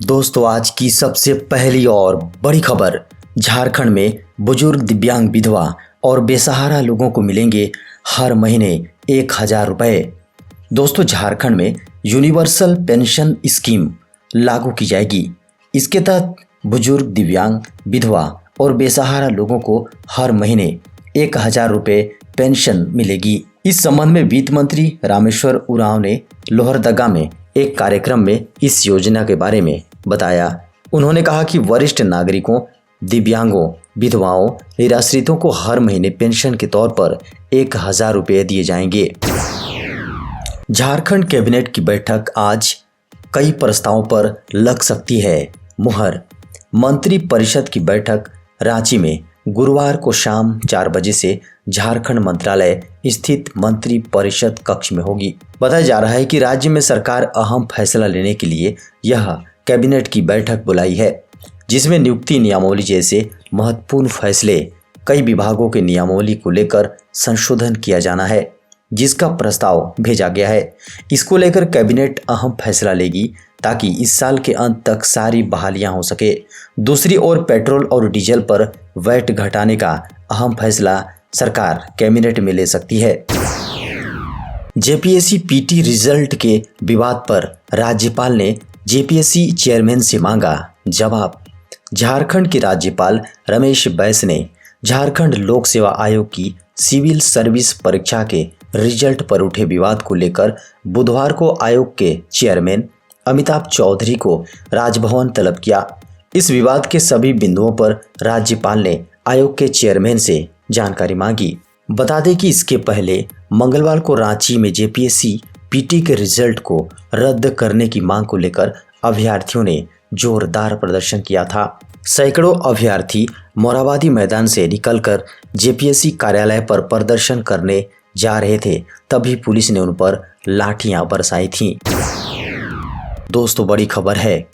दोस्तों, आज की सबसे पहली और बड़ी खबर। झारखंड में बुजुर्ग, दिव्यांग, विधवा और बेसहारा लोगों को मिलेंगे हर महीने 1,000 रुपए। दोस्तों, झारखंड में यूनिवर्सल पेंशन स्कीम लागू की जाएगी। इसके तहत बुजुर्ग, दिव्यांग, विधवा और बेसहारा लोगों को हर महीने 1,000 रुपए पेंशन मिलेगी। इस संबंध में वित्त मंत्री रामेश्वर उरांव ने लोहरदगा में एक कार्यक्रम में इस योजना के बारे में बताया। उन्होंने कहा कि वरिष्ठ नागरिकों, दिव्यांगों, विधवाओं, निराश्रितों को हर महीने पेंशन के तौर पर 1,000 रुपए दिए जाएंगे। झारखंड कैबिनेट की बैठक आज कई प्रस्तावों पर लग सकती है मुहर। मंत्री परिषद की बैठक रांची में गुरुवार को शाम 4 बजे से झारखंड मंत्रालय स्थित मंत्री परिषद कक्ष में होगी। बताया जा रहा है कि राज्य में सरकार अहम फैसला लेने के लिए यह कैबिनेट की बैठक बुलाई है, जिसमें नियुक्ति नियमावली जैसे महत्वपूर्ण फैसले, कई विभागों के नियमावली को लेकर संशोधन किया जाना है, जिसका प्रस्ताव भेजा गया है। इसको लेकर कैबिनेट अहम फैसला लेगी ताकि इस साल के अंत तक सारी बहालियां हो सके। दूसरी ओर पेट्रोल और डीजल पर वैट घटाने का अहम फैसला सरकार कैबिनेट में ले सकती है। जेपीएससी पीटी रिजल्ट के विवाद पर राज्यपाल ने जेपीएससी चेयरमैन से मांगा जवाब। झारखंड के राज्यपाल रमेश बैस ने झारखंड लोक सेवा आयोग की सिविल सर्विस परीक्षा के रिजल्ट पर उठे विवाद को लेकर बुधवार को आयोग के चेयरमैन अमिताभ चौधरी को राजभवन तलब किया। इस विवाद के सभी बिंदुओं पर राज्यपाल ने आयोग के चेयरमैन से जानकारी मांगी। बता दें कि इसके पहले मंगलवार को रांची में जेपीएससी पीटी के रिजल्ट को रद्द करने की मांग को लेकर अभ्यर्थियों ने जोरदार प्रदर्शन किया था। सैकड़ों अभ्यर्थी मोराबादी मैदान से निकलकर जेपीएससी कार्यालय पर प्रदर्शन करने जा रहे थे, तभी पुलिस ने उन पर लाठियां बरसाई थीं। दोस्तों, बड़ी खबर है।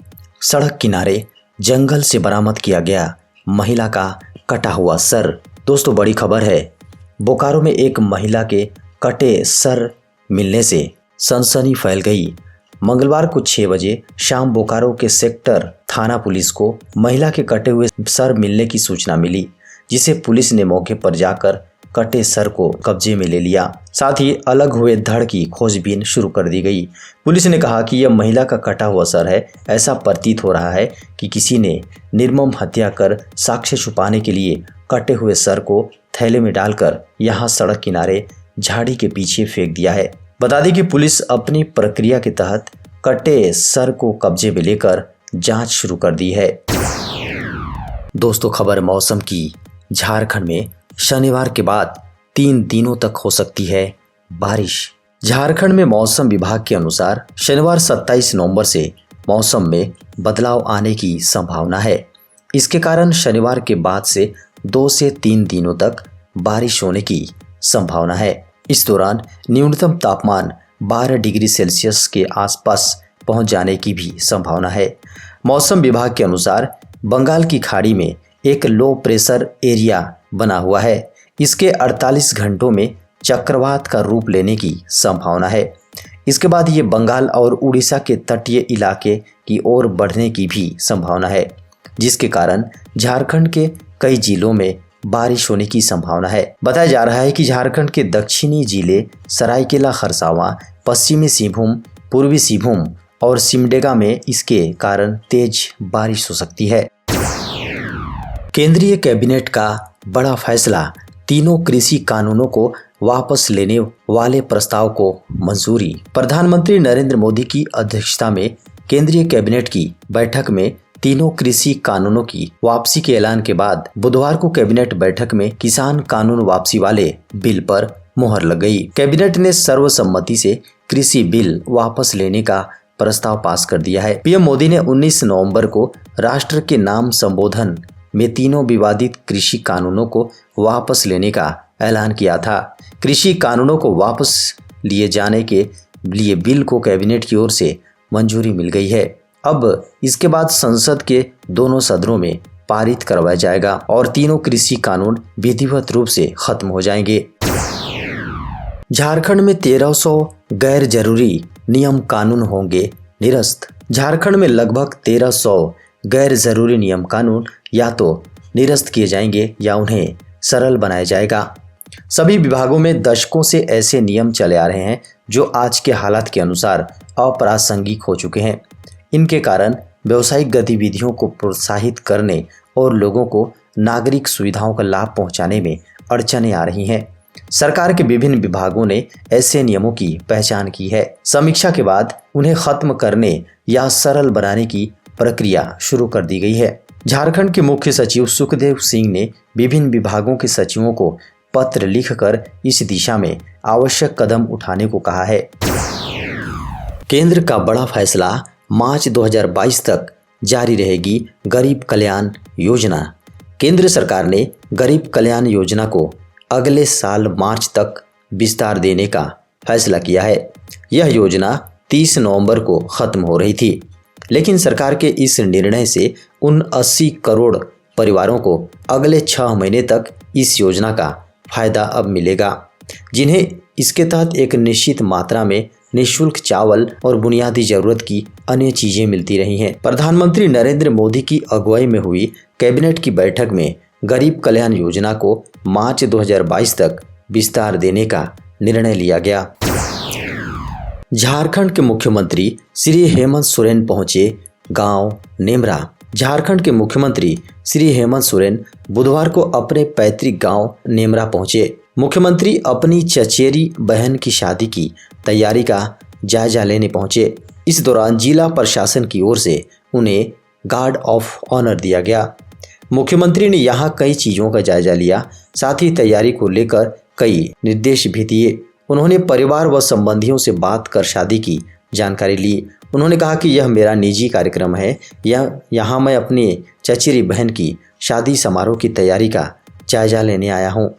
सड़क किनारे जंगल से बरामद किया गया महिला का कटा हुआ सर। दोस्तों, बड़ी खबर है। बोकारो में एक महिला के कटे सर मिलने से सनसनी फैल गई। मंगलवार को 6 बजे शाम बोकारो के सेक्टर थाना पुलिस को महिला के कटे हुए सर मिलने की सूचना मिली, जिसे पुलिस ने मौके पर जाकर कटे सर को कब्जे में ले लिया। साथ ही अलग हुए धड़ की खोजबीन शुरू कर दी गई। पुलिस ने कहा कि यह महिला का कटा हुआ सर है। ऐसा प्रतीत हो रहा है कि किसी ने निर्मम हत्या कर साक्ष्य छुपाने के लिए कटे हुए सर को थैले में डालकर यहां सड़क किनारे झाड़ी के पीछे फेंक दिया है। बता दें कि पुलिस अपनी प्रक्रिया के तहत कटे सर को कब्जे में लेकर जांच शुरू कर दी है। दोस्तों, खबर मौसम की। झारखंड में शनिवार के बाद 3 दिनों तक हो सकती है बारिश। झारखंड में मौसम विभाग के अनुसार शनिवार 27 नवंबर से मौसम में बदलाव आने की संभावना है। इसके कारण शनिवार के बाद से 2 से 3 दिनों तक बारिश होने की संभावना है। इस दौरान न्यूनतम तापमान 12 डिग्री सेल्सियस के आसपास पहुंच जाने की भी संभावना है। मौसम विभाग के अनुसार बंगाल की खाड़ी में एक लो प्रेशर एरिया बना हुआ है। इसके 48 घंटों में चक्रवात का रूप लेने की संभावना है। इसके बाद ये बंगाल और उड़ीसा के तटीय इलाके की ओर बढ़ने की भी संभावना है, जिसके कारण झारखंड के कई जिलों में बारिश होने की संभावना है। बताया जा रहा है कि झारखंड के दक्षिणी जिले सरायकेला खरसावां, पश्चिमी सिंहभूम, पूर्वी सिंहभूम और सिमडेगा में इसके कारण तेज बारिश हो सकती है। केंद्रीय कैबिनेट का बड़ा फैसला। तीनों कृषि कानूनों को वापस लेने वाले प्रस्ताव को मंजूरी। प्रधानमंत्री नरेंद्र मोदी की अध्यक्षता में केंद्रीय कैबिनेट की बैठक में तीनों कृषि कानूनों की वापसी के ऐलान के बाद बुधवार को कैबिनेट बैठक में किसान कानून वापसी वाले बिल पर मुहर लग गई। कैबिनेट ने सर्वसम्मति से कृषि बिल वापस लेने का प्रस्ताव पास कर दिया है। पीएम मोदी ने 19 नवंबर को राष्ट्र के नाम संबोधन में तीनों विवादित कृषि कानूनों को वापस लेने का ऐलान किया था। कृषि कानूनों को वापस लिए जाने के लिए बिल को कैबिनेट की ओर से मंजूरी मिल गई है। अब इसके बाद संसद के दोनों सदनों में पारित करवाया जाएगा और तीनों कृषि कानून विधिवत रूप से खत्म हो जाएंगे। झारखंड में 1300 गैर जरूरी नियम कानून होंगे निरस्त। झारखंड में लगभग 1300 गैर जरूरी नियम कानून या तो निरस्त किए जाएंगे या उन्हें सरल बनाया जाएगा। सभी विभागों में दशकों से ऐसे नियम चले आ रहे हैं जो आज के हालात के अनुसार अप्रासंगिक हो चुके हैं। इनके कारण व्यावसायिक गतिविधियों को प्रोत्साहित करने और लोगों को नागरिक सुविधाओं का लाभ पहुंचाने में अड़चनें आ रही हैं। सरकार के विभिन्न विभागों ने ऐसे नियमों की पहचान की है। समीक्षा के बाद उन्हें खत्म करने या सरल बनाने की प्रक्रिया शुरू कर दी गई है। झारखंड के मुख्य सचिव सुखदेव सिंह ने विभिन्न विभागों के सचिवों को पत्र लिखकर इस दिशा में आवश्यक कदम उठाने को कहा है। केंद्र का बड़ा फैसला, मार्च 2022 तक जारी रहेगी गरीब कल्याण योजना। केंद्र सरकार ने गरीब कल्याण योजना को अगले साल मार्च तक विस्तार देने का फैसला किया है। यह योजना 30 नवंबर को खत्म हो रही थी, लेकिन सरकार के इस निर्णय से उन 80 करोड़ परिवारों को अगले 6 महीने तक इस योजना का फायदा अब मिलेगा, जिन्हें इसके तहत एक निश्चित मात्रा में निःशुल्क चावल और बुनियादी जरूरत की अन्य चीजें मिलती रही हैं। प्रधानमंत्री नरेंद्र मोदी की अगुवाई में हुई कैबिनेट की बैठक में गरीब कल्याण योजना को मार्च 2022 तक विस्तार देने का निर्णय लिया गया। झारखंड के मुख्यमंत्री श्री हेमंत सोरेन पहुंचे गांव नेमरा। झारखंड के मुख्यमंत्री श्री हेमंत सोरेन बुधवार को अपने पैतृक गांव नेमरा पहुंचे। मुख्यमंत्री अपनी चचेरी बहन की शादी की तैयारी का जायजा लेने पहुंचे। इस दौरान जिला प्रशासन की ओर से उन्हें गार्ड ऑफ ऑनर दिया गया। मुख्यमंत्री ने यहां कई चीजों का जायजा लिया, साथ ही तैयारी को लेकर कई निर्देश भी दिए। उन्होंने परिवार व संबंधियों से बात कर शादी की जानकारी ली। उन्होंने कहा कि यह मेरा निजी कार्यक्रम है, यहाँ मैं अपनी चचेरी बहन की शादी समारोह की तैयारी का जायजा लेने आया हूँ।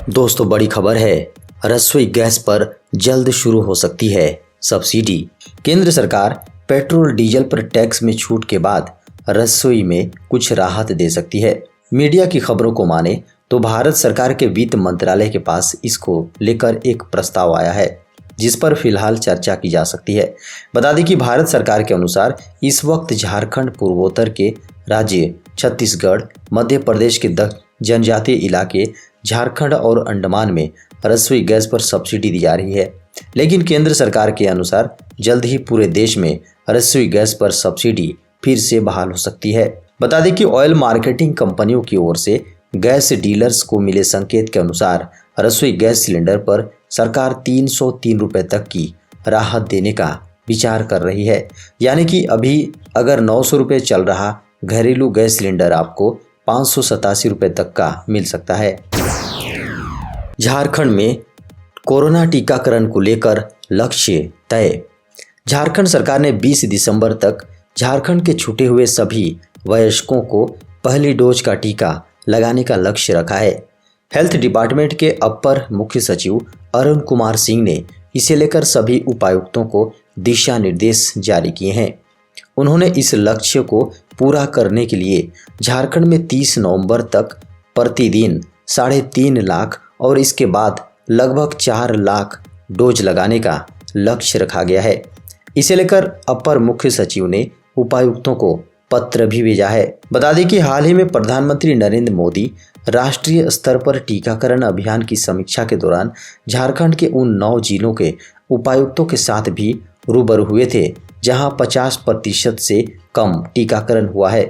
दोस्तों, बड़ी खबर है, रसोई गैस पर जल्द शुरू हो सकती है सब्सिडी। केंद्र सरकार पेट्रोल डीजल पर टैक्स में छूट के बाद रसोई में कुछ राहत दे सकती है। मीडिया की खबरों को माने तो भारत सरकार के वित्त मंत्रालय के पास इसको लेकर एक प्रस्ताव आया है, जिस पर फिलहाल चर्चा की जा सकती है। बता दें कि भारत सरकार के अनुसार इस वक्त झारखंड, पूर्वोत्तर के राज्य छत्तीसगढ़, मध्य प्रदेश के जनजातीय इलाके, झारखंड और अंडमान में रसोई गैस पर सब्सिडी दी जा रही है। लेकिन केंद्र सरकार के अनुसार जल्द ही पूरे देश में रसोई गैस पर सब्सिडी फिर से बहाल हो सकती है। बता दें कि ऑयल मार्केटिंग कंपनियों की ओर से गैस डीलर्स को मिले संकेत के अनुसार रसोई गैस सिलेंडर पर सरकार 303 रुपए तक की राहत देने का विचार कर रही है। यानी कि अभी अगर 900 रुपये चल रहा घरेलू गैस सिलेंडर आपको 587 रुपये तक का मिल सकता है। झारखंड में कोरोना टीकाकरण को लेकर लक्ष्य तय। झारखंड सरकार ने 20 दिसंबर तक झारखंड के छूटे हुए सभी वयस्कों को पहली डोज का टीका लगाने का लक्ष्य रखा है। हेल्थ डिपार्टमेंट के अपर मुख्य सचिव अरुण कुमार सिंह ने इसे लेकर सभी उपायुक्तों को दिशा निर्देश जारी किए हैं। उन्होंने इस लक्ष्य को पूरा करने के लिए झारखंड में 30 नवंबर तक प्रतिदिन 3.5 लाख और इसके बाद लगभग 4 लाख डोज लगाने का लक्ष्य रखा गया है। इसे लेकर अपर मुख्य सचिव ने उपायुक्तों को पत्र भी भेजा है। बता दें कि हाल ही में प्रधानमंत्री नरेंद्र मोदी राष्ट्रीय स्तर पर टीकाकरण अभियान की समीक्षा के दौरान झारखंड के उन 9 जिलों के उपायुक्तों के साथ भी रूबरू हुए थे जहां 50% से कम टीकाकरण हुआ है।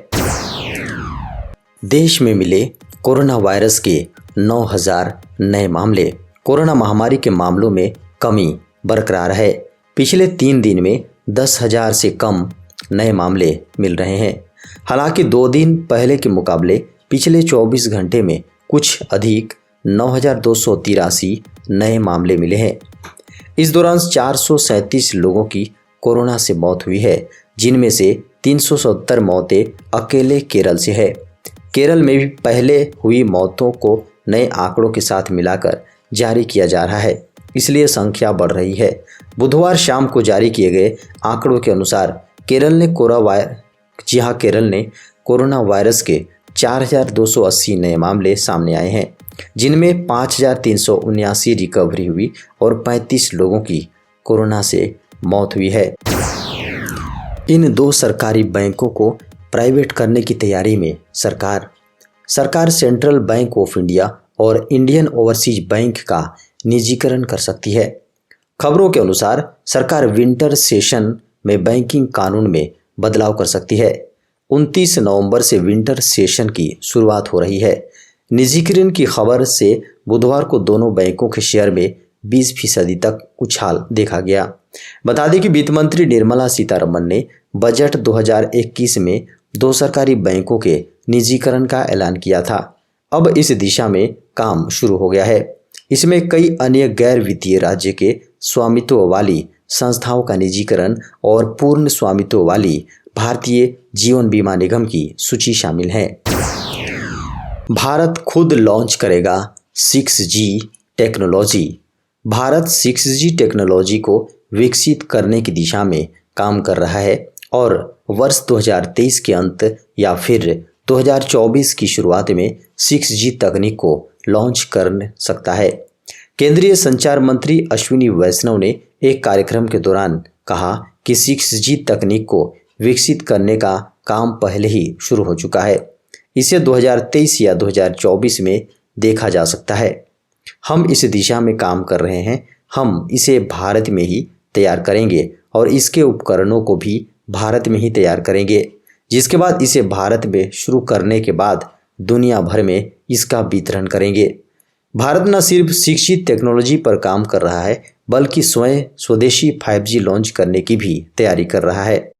देश में मिले कोरोना वायरस के 9,000 नए मामले। कोरोना महामारी के मामलों में कमी बरकरार है। पिछले 3 दिन में 10,000 से कम नए मामले मिल रहे हैं। हालांकि 2 दिन पहले के मुकाबले पिछले 24 घंटे में कुछ अधिक 9,283 नए मामले मिले हैं। इस दौरान 437 लोगों की कोरोना से मौत हुई है, जिनमें से 370 मौतें अकेले केरल से है। केरल में भी पहले हुई मौतों को नए आंकड़ों के साथ मिलाकर जारी किया जा रहा है, इसलिए संख्या बढ़ रही है। बुधवार शाम को जारी किए गए आंकड़ों के अनुसार केरल ने कोरोना वायरस के 4,280 नए मामले सामने आए हैं, जिनमें 5,379 रिकवरी हुई और 35 लोगों की कोरोना से मौत हुई है। इन दो सरकारी बैंकों को प्राइवेट करने की तैयारी में सरकार सेंट्रल बैंक ऑफ इंडिया और इंडियन ओवरसीज बैंक का निजीकरण कर सकती है। खबरों के अनुसार सरकार विंटर सेशन में बैंकिंग कानून में बदलाव कर सकती है। 29 नवंबर से विंटर सेशन की शुरुआत हो रही है। निजीकरण की खबर से बुधवार को दोनों बैंकों के शेयर में 20% तक उछाल देखा गया। बता दें कि वित्त मंत्री निर्मला सीतारमण ने बजट 2021 में दो सरकारी बैंकों के निजीकरण का ऐलान किया था। अब इस दिशा में काम शुरू हो गया है। इसमें कई अन्य गैर वित्तीय राज्य के स्वामित्व वाली संस्थाओं का निजीकरण और पूर्ण स्वामित्व वाली भारतीय जीवन बीमा निगम की सूची शामिल है। भारत खुद लॉन्च करेगा 6G technology. Bharat 6G technology को विकसित करने की दिशा में काम कर रहा है और वर्ष 2023 के अंत या फिर 2024 की शुरुआत में 6G तकनीक को लॉन्च कर सकता है। केंद्रीय संचार मंत्री अश्विनी वैष्णव ने एक कार्यक्रम के दौरान कहा कि 6G तकनीक को विकसित करने का काम पहले ही शुरू हो चुका है। इसे 2023 या 2024 में देखा जा सकता है। हम इस दिशा में काम कर रहे हैं। हम इसे भारत में ही तैयार करेंगे और इसके उपकरणों को भी भारत में ही तैयार करेंगे, जिसके बाद इसे भारत में शुरू करने के बाद दुनिया भर में इसका वितरण करेंगे। भारत न सिर्फ 6G टेक्नोलॉजी पर काम कर रहा है, बल्कि स्वयं स्वदेशी 5G लॉन्च करने की भी तैयारी कर रहा है।